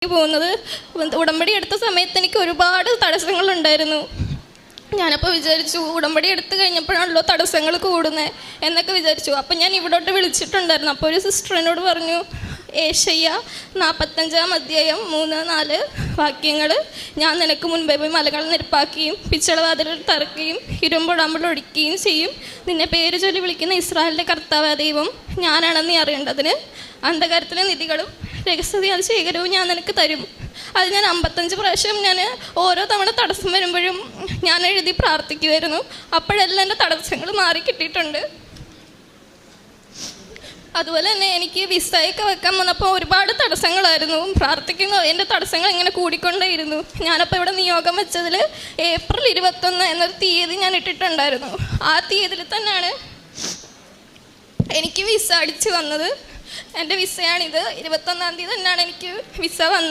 പോകുന്നത്. ഉടമ്പടി എടുത്ത സമയത്ത് എനിക്ക് ഒരുപാട് തടസ്സങ്ങളുണ്ടായിരുന്നു. ഞാനപ്പോൾ വിചാരിച്ചു, ഉടമ്പടി എടുത്തു കഴിഞ്ഞപ്പോഴാണല്ലോ തടസ്സങ്ങൾ കൂടുന്നത് എന്നൊക്കെ വിചാരിച്ചു. അപ്പം ഞാൻ ഇവിടോട്ട് വിളിച്ചിട്ടുണ്ടായിരുന്നു. അപ്പോൾ ഒരു സിസ്റ്റർ എന്നോട് പറഞ്ഞു, ഏശയ്യ 45-ാം അധ്യായം 3-4 വാക്യങ്ങൾ, ഞാൻ നിനക്ക് മുൻപേ പോയി മലകൾ നിരപ്പാക്കുകയും പിച്ചളവാതിലുകൾ തറക്കുകയും ഇരുമ്പുടമ്പൾ ഒടിക്കുകയും ചെയ്യും. നിന്നെ പേര് ചൊല്ലി വിളിക്കുന്ന ഇസ്രായേലിൻ്റെ കർത്താവ് ദൈവം ഞാനാണെന്ന് നീ അറിയേണ്ടതിന് അന്ധകാരത്തിലെ നിധികളും രഹസ്യതയാൽ ശേഖരവും ഞാൻ നിനക്ക് തരും. അത് ഞാൻ 55 പ്രാവശ്യം ഞാൻ ഓരോ തവണ തടസ്സം വരുമ്പോഴും ഞാൻ എഴുതി പ്രാർത്ഥിക്കുമായിരുന്നു. അപ്പോഴെല്ലാം എൻ്റെ തടസ്സങ്ങൾ മാറി കിട്ടിയിട്ടുണ്ട്. അതുപോലെ തന്നെ എനിക്ക് വിസയൊക്കെ വെക്കാൻ വന്നപ്പോൾ ഒരുപാട് തടസ്സങ്ങളായിരുന്നു. പ്രാർത്ഥിക്കുന്നു, എൻ്റെ തടസ്സങ്ങൾ ഇങ്ങനെ കൂടിക്കൊണ്ടേയിരുന്നു. ഞാനപ്പോൾ ഇവിടെ നിയോഗം വെച്ചതിൽ ഏപ്രിൽ 21 എന്നൊരു തീയതി ഞാൻ ഇട്ടിട്ടുണ്ടായിരുന്നു. ആ തീയതിയിൽ തന്നെയാണ് എനിക്ക് വിസ അടിച്ച് വന്നത്. എൻ്റെ വിസയാണിത്. 21-ാം തീയതി തന്നെയാണ് എനിക്ക് വിസ വന്നത്.